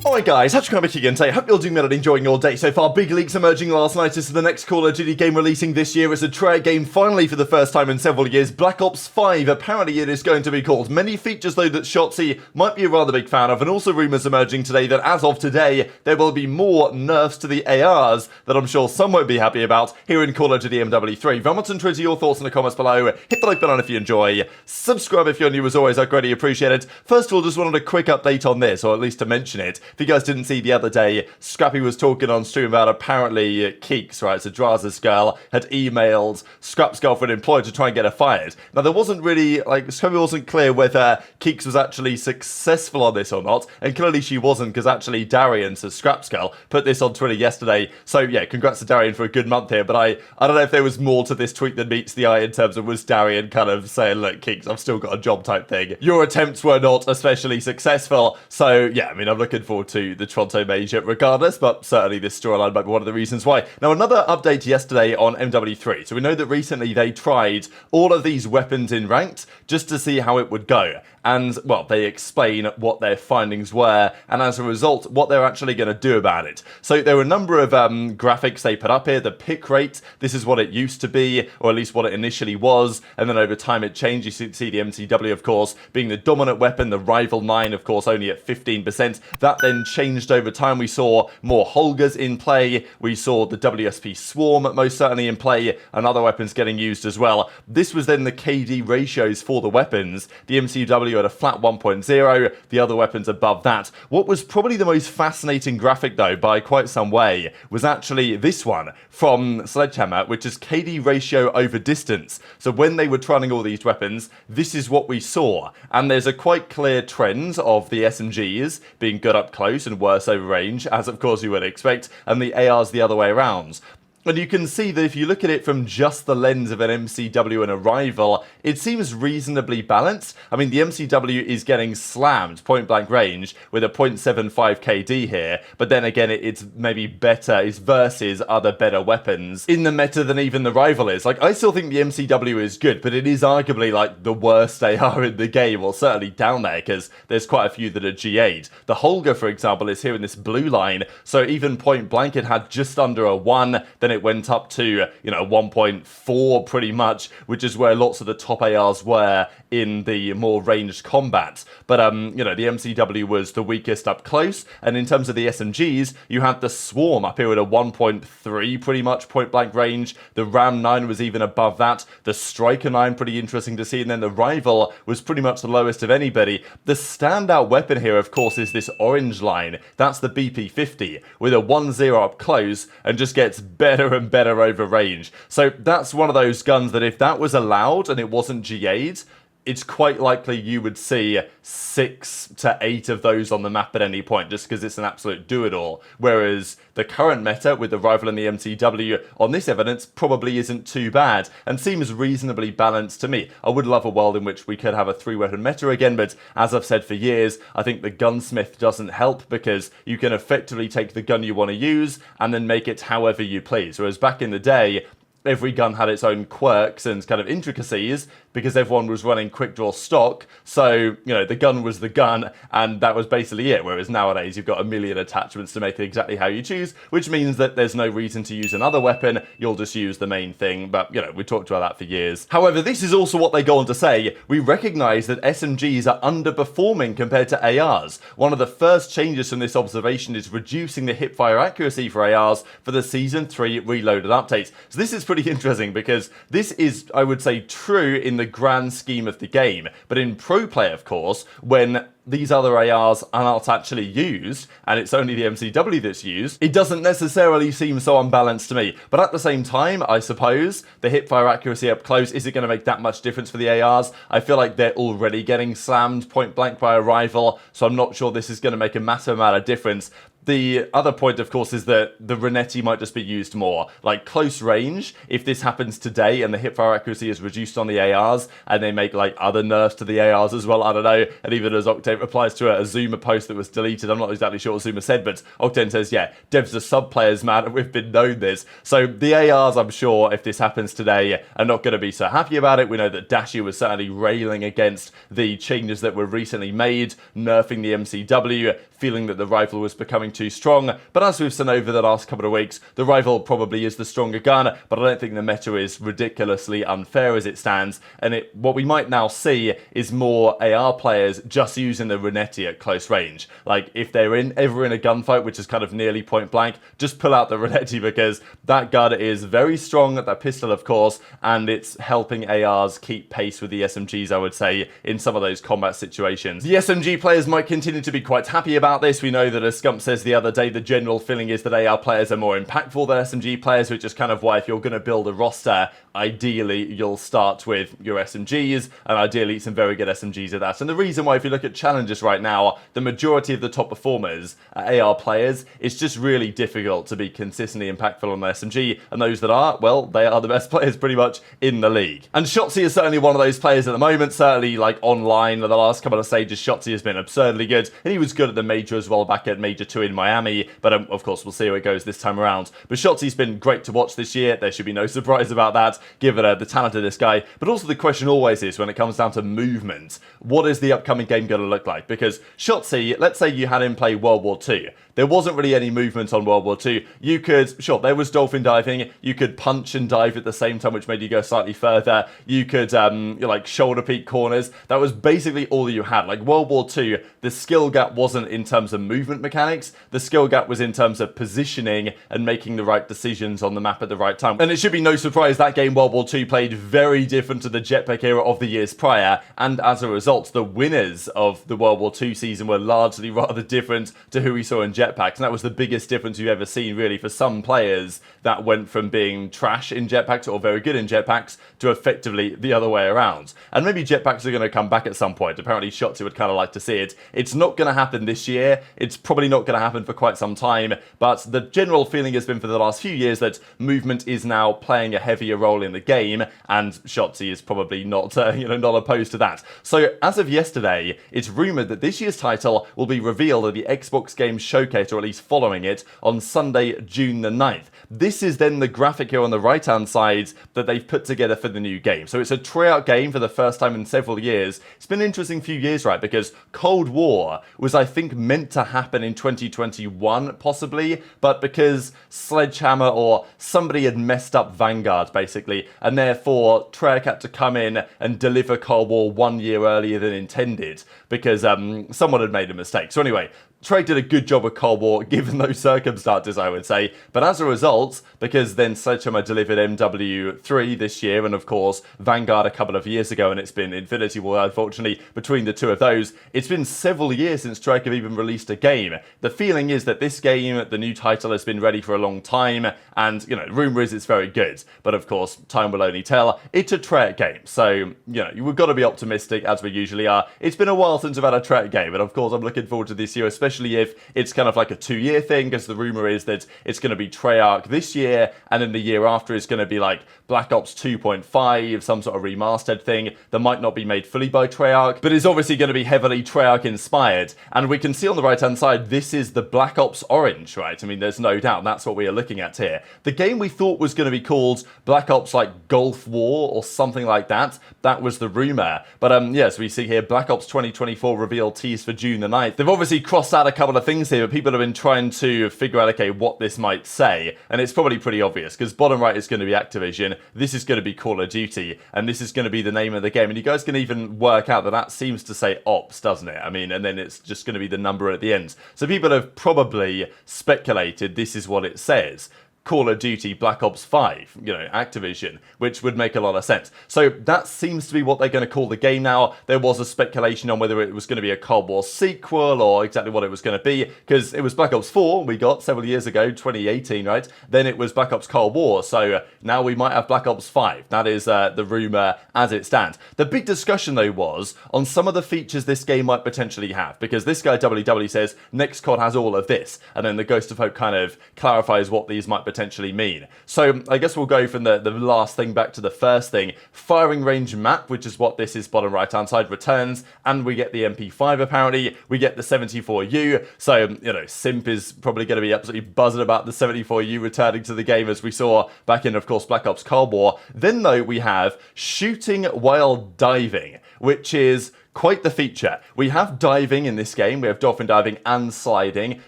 Alright guys, how's it again today? Hope you're doing well and enjoying your day so far. Big leaks emerging last night as to the next Call of Duty game releasing this year as a trade game finally for the first time in several years. Black Ops 5, apparently it is going to be called. Many features though that Shotzzy might be a rather big fan of, and also rumours emerging today that as of today, there will be more nerfs to the ARs that I'm sure some won't be happy about here in Call of Duty MW3. Vomit and Twitter your thoughts in the comments below. Hit the like button if you enjoy. Subscribe if you're new as always, I greatly appreciate it. First of all, just wanted a quick update on this, or at least to mention it. If you guys didn't see the other day, Scrappy was talking on stream about apparently Keeks, right, so Drazah's girl, had emailed Scrap's girlfriend employed to try and get her fired. Now there wasn't really, Scrappy wasn't clear whether Keeks was actually successful on this or not, and clearly she wasn't, because actually Darian, so Scrap's girl, put this on Twitter yesterday. So yeah, congrats to Darian for a good month here, but I don't know if there was more to this tweet than meets the eye in terms of was Darian kind of saying, look Keeks, I've still got a job type thing. Your attempts were not especially successful. So yeah, I mean, I'm looking forward to the Toronto Major regardless, but certainly this storyline might be one of the reasons why. Now another update yesterday on MW3. So we know that recently they tried all of these weapons in ranked just to see how it would go. And, well, they explain what their findings were, and as a result, what they're actually going to do about it. So there were a number of graphics they put up here. The pick rate, this is what it used to be, or at least what it initially was, and then over time it changed. You see the MCW, of course, being the dominant weapon, the Rival 9, of course, only at 15%. That then changed over time. We saw more Holgers in play, we saw the WSP Swarm most certainly in play, and other weapons getting used as well. This was then the KD ratios for the weapons. The MCW at a flat 1.0, the other weapons above that. What was probably the most fascinating graphic though, by quite some way, was actually this one from Sledgehammer, which is KD ratio over distance. So when they were trying all these weapons, this is what we saw. And there's a quite clear trend of the SMGs being good up close and worse over range, as of course you would expect, and the ARs the other way around. And you can see that if you look at it from just the lens of an MCW and a Rival, it seems reasonably balanced. I mean, the MCW is getting slammed point blank range with a 0.75 KD here, but then again, it's maybe better, it's versus other better weapons in the meta than even the Rival is. Like, I still think the MCW is good, but it is arguably like the worst AR in the game, or certainly down there, because there's quite a few that are G8. The Holger, for example, is here in this blue line, so even point blank it had just under a 1, then it went up to, 1.4 pretty much, which is where lots of the top ARs were in the more ranged combat. But, the MCW was the weakest up close, and in terms of the SMGs, you had the Swarm up here at a 1.3 pretty much point blank range. The Ram 9 was even above that. The Striker 9, pretty interesting to see, and then the Rival was pretty much the lowest of anybody. The standout weapon here, of course, is this orange line. That's the BP50, with a 1-0 up close, and just gets better and better over range. So that's one of those guns that if that was allowed and it wasn't G8, it's quite likely you would see 6 to 8 of those on the map at any point, just because it's an absolute do-it-all. Whereas the current meta with the Rival and the MCW on this evidence probably isn't too bad, and seems reasonably balanced to me. I would love a world in which we could have a 3-weapon meta again, but as I've said for years, I think the gunsmith doesn't help, because you can effectively take the gun you want to use and then make it however you please. Whereas back in the day, every gun had its own quirks and kind of intricacies, because everyone was running quick draw stock, so, the gun was the gun, and that was basically it, whereas nowadays you've got a million attachments to make it exactly how you choose, which means that there's no reason to use another weapon, you'll just use the main thing, but, we talked about that for years. However, this is also what they go on to say: we recognise that SMGs are underperforming compared to ARs. One of the first changes from this observation is reducing the hipfire accuracy for ARs for the Season 3 Reloaded updates. So this is pretty interesting, because this is, I would say, true in the grand scheme of the game, but in pro play, of course, when these other ARs are not actually used, and it's only the MCW that's used, it doesn't necessarily seem so unbalanced to me. But at the same time, I suppose, the hipfire accuracy up close, is it going to make that much difference for the ARs? I feel like they're already getting slammed point blank by a Rival, so I'm not sure this is going to make a massive amount of difference. the other point, of course, is that the Renetti might just be used more. Like, close range, if this happens today and the hipfire accuracy is reduced on the ARs, and they make, like, other nerfs to the ARs as well, I don't know. And even as Octane replies to a Zuma post that was deleted, I'm not exactly sure what Zuma said, but Octane says, yeah, devs are sub-players, man, and we've been known this. So the ARs, I'm sure, if this happens today, are not going to be so happy about it. We know that Dashy was certainly railing against the changes that were recently made, nerfing the MCW, feeling that the rifle was becoming too strong. But as we've seen over the last couple of weeks, the rifle probably is the stronger gun, but I don't think the meta is ridiculously unfair as it stands. And what we might now see is more AR players just using the Renetti at close range. Like, if they're ever in a gunfight, which is kind of nearly point blank, just pull out the Renetti, because that gun is very strong, that pistol, of course, and it's helping ARs keep pace with the SMGs, I would say, in some of those combat situations. The SMG players might continue to be quite happy about this. We know that, as Scump says the other day, the general feeling is that AR players are more impactful than SMG players, which is kind of why, if you're going to build a roster, ideally you'll start with your SMGs, and ideally some very good SMGs at that. And the reason why, if you look at challenges right now, the majority of the top performers are AR players. It's just really difficult to be consistently impactful on the SMG, and those that are, well, they are the best players pretty much in the league. And Shotzzy is certainly one of those players at the moment, certainly like online, the last couple of stages, Shotzzy has been absurdly good, and he was good at the Major as well back at Major 2 in Miami, but of course we'll see how it goes this time around. But Shotzzy's been great to watch this year, there should be no surprise about that, given the talent of this guy. But also the question always is, when it comes down to movement, what is the upcoming game going to look like? Because Shotzzy, let's say you had him play World War II, there wasn't really any movement on World War II. You could, sure, there was dolphin diving, you could punch and dive at the same time, which made you go slightly further, you could like shoulder peek corners. That was basically all you had. Like World War II, the skill gap wasn't in terms of movement mechanics, the skill gap was in terms of positioning and making the right decisions on the map at the right time. And it should be no surprise that game, World War II, played very different to the jetpack era of the years prior, and as a result, the winners of the World War II season were largely rather different to who we saw in jetpacks, and that was the biggest difference you've ever seen, really, for some players that went from being trash in jetpacks or very good in jetpacks to effectively the other way around. And maybe jetpacks are going to come back at some point. Apparently Shotzzy would kind of like to see it. It's not going to happen this year, it's probably not going to happen for quite some time, but the general feeling has been for the last few years that movement is now playing a heavier role in the game, and Shotzzy is probably not not opposed to that. So as of yesterday, it's rumoured that this year's title will be revealed at the Xbox Games Showcase, or at least following it, on Sunday, June the 9th. This is then the graphic here on the right hand side that they've put together for the new game. So it's a tryout game for the first time in several years. It's been an interesting few years, right, because Cold War was, I think, meant to happen in 2021 possibly, but because Sledgehammer or somebody had messed up Vanguard basically, and therefore Treyarch had to come in and deliver Cold War 1 year earlier than intended because someone had made a mistake. So anyway, Trey did a good job with Cold War, given those circumstances, I would say. But as a result, because then Sledgehammer delivered MW3 this year, and of course Vanguard a couple of years ago, and it's been Infinity War, unfortunately, between the two of those, it's been several years since Trey have even released a game. The feeling is that this game, the new title, has been ready for a long time, and, rumour is it's very good. But of course, time will only tell. It's a Treyarch game, so, we've got to be optimistic, as we usually are. It's been a while since I've had a Treyarch game, and of course I'm looking forward to this year, especially if it's kind of like a 2-year thing, because the rumour is that it's going to be Treyarch this year, and then the year after is going to be like Black Ops 2.5, some sort of remastered thing that might not be made fully by Treyarch, but is obviously going to be heavily Treyarch inspired. And we can see on the right hand side, this is the Black Ops Orange, right? I mean, there's no doubt that's what we are looking at here. The game we thought was going to be called Black Ops like Gulf War or something like that. That was the rumour. But yes, we see here Black Ops 2024 reveal teased for June the 9th. They've obviously crossed out a couple of things here, but people have been trying to figure out, okay, what this might say. And it's probably pretty obvious, because bottom right is going to be Activision, this is going to be Call of Duty, and this is going to be the name of the game. And you guys can even work out that that seems to say Ops, doesn't it? I mean, and then it's just going to be the number at the end. So people have probably speculated this is what it says. Call of Duty Black Ops 5, you know, Activision, which would make a lot of sense. So that seems to be what they're going to call the game now. There was a speculation on whether it was going to be a Cold War sequel or exactly what it was going to be, because it was Black Ops 4 we got several years ago, 2018, right? Then it was Black Ops Cold War, so now we might have Black Ops 5. That is the rumour as it stands. The big discussion, though, was on some of the features this game might potentially have, because this guy, WW, says next COD has all of this, and then the Ghost of Hope kind of clarifies what these might potentially mean. So I guess we'll go from the last thing back to the first thing. Firing range map, which is what this is bottom right hand side, returns, and we get the MP5 apparently. We get the 74U, so you know, Simp is probably going to be absolutely buzzing about the 74U returning to the game, as we saw back in, of course, Black Ops Cold War. Then though, we have shooting while diving, which is quite the feature. We have diving in this game. We have dolphin diving and sliding.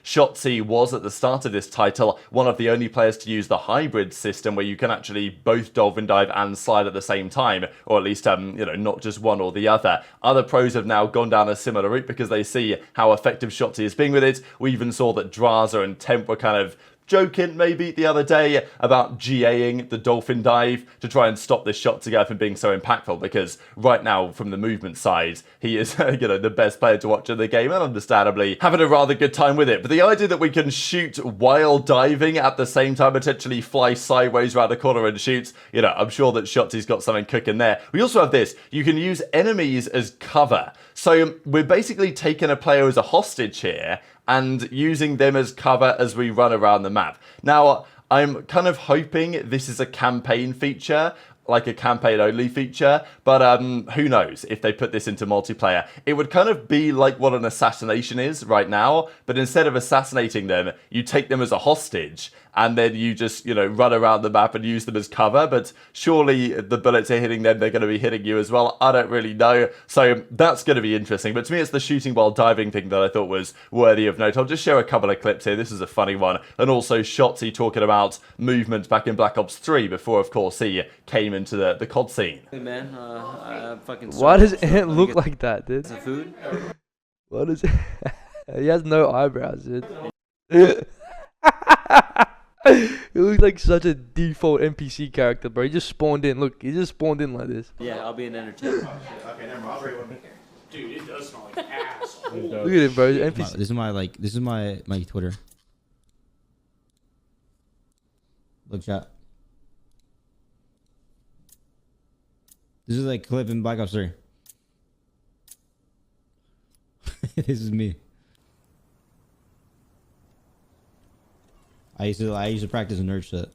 Shotzzy was, at the start of this title, one of the only players to use the hybrid system where you can actually both dolphin dive and slide at the same time, or at least, you know, not just one or the other. Other pros have now gone down a similar route because they see how effective Shotzzy is being with it. We even saw that Drazah and Temp were kind of joking maybe the other day about GAing the dolphin dive to try and stop this Shotzzy guy from being so impactful, because right now from the movement side he is you know, the best player to watch in the game, and understandably having a rather good time with it. But the idea that we can shoot while diving at the same time, potentially fly sideways around the corner and shoot, you know, I'm sure that Shotzzy's got something cooking there. We also have this, you can use enemies as cover, so we're basically taking a player as a hostage here and using them as cover as we run around the map. Now, I'm kind of hoping this is a campaign feature, like a campaign-only feature, but who knows if they put this into multiplayer. It would kind of be like what an assassination is right now, but instead of assassinating them, you take them as a hostage, and then you just, you know, run around the map and use them as cover. But surely the bullets are hitting them, they're going to be hitting you as well. I don't really know. So that's going to be interesting. But to me, it's the shooting while diving thing that I thought was worthy of note. I'll just show a couple of clips here. This is a funny one. And also Shotzzy talking about movement back in Black Ops 3 before, of course, he came into the COD scene. Hey man, fucking. Why does it look like that, dude? Some food? What is it? He has no eyebrows, dude. He looks like such a default NPC character, bro. He just spawned in. Look, he just spawned in like this. Yeah, I'll be an entertainer. Okay, never mind. Dude, it does smell like ass. Look at it, bro. NPC. This is my Twitter. Look, chat. This is like clip in Black Ops 3. This is me. I used to practice a nerd set.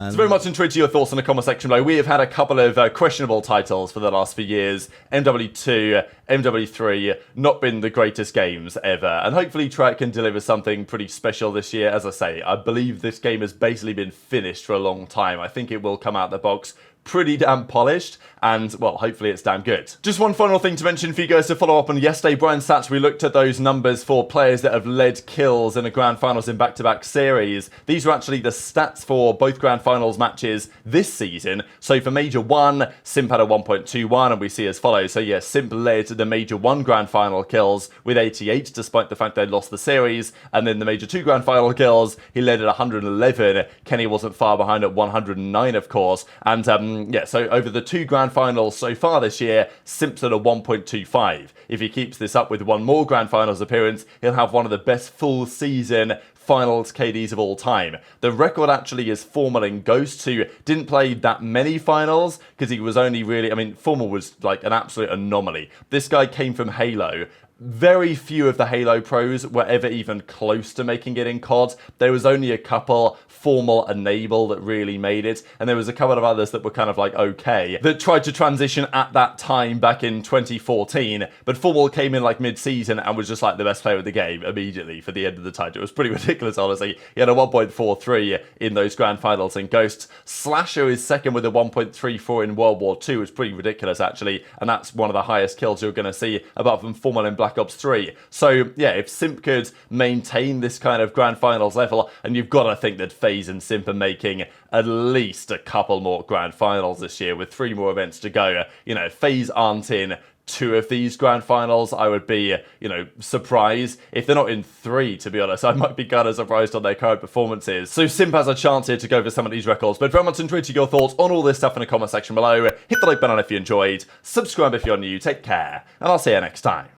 So very much intrigued to your thoughts in the comment section below. We have had a couple of questionable titles for the last few years. MW2, MW3, not been the greatest games ever. And hopefully Treyarch can deliver something pretty special this year. As I say, I believe this game has basically been finished for a long time. I think it will come out the box pretty damn polished, and well, hopefully it's damn good. Just one final thing to mention for you guys to follow up on yesterday, Brian's stats. We looked at those numbers for players that have led kills in the grand finals in back-to-back series. These were actually the stats for both grand finals matches this season. So for Major 1, Simp had a 1.21, and we see as follows. So yeah, Simp led the Major 1 grand final kills with 88, despite the fact they lost the series, and then the Major 2 grand final kills, he led at 111. Kenny wasn't far behind at 109, of course, and yeah, so over the 2 grand finals so far this year, Simp's at a 1.25. If he keeps this up with one more grand finals appearance, he'll have one of the best full season finals KDs of all time. The record actually is Formal and Ghost, who didn't play that many finals because he was only really, I mean, Formal was like an absolute anomaly. This guy came from Halo. Very few of the Halo pros were ever even close to making it in COD. There was only a couple, Formal and Enable, that really made it, and there was a couple of others that were kind of like okay, that tried to transition at that time back in 2014, but Formal came in like mid-season and was just like the best player of the game immediately for the end of the title. It was pretty ridiculous, honestly. He had a 1.43 in those grand finals in Ghosts. Slasher is second with a 1.34 in World War II. It's pretty ridiculous, actually, and that's one of the highest kills you're going to see, apart from Formal and Black Ops 3. So yeah, if Simp could maintain this kind of grand finals level, and you've got to think that FaZe and Simp are making at least a couple more grand finals this year with 3 more events to go. You know, FaZe aren't in 2 of these grand finals, I would be, you know, surprised. If they're not in 3, to be honest, I might be kind of surprised on their current performances. So Simp has a chance here to go for some of these records, but very much enjoyed your thoughts on all this stuff in the comment section below. Hit the like button if you enjoyed, subscribe if you're new, take care, and I'll see you next time.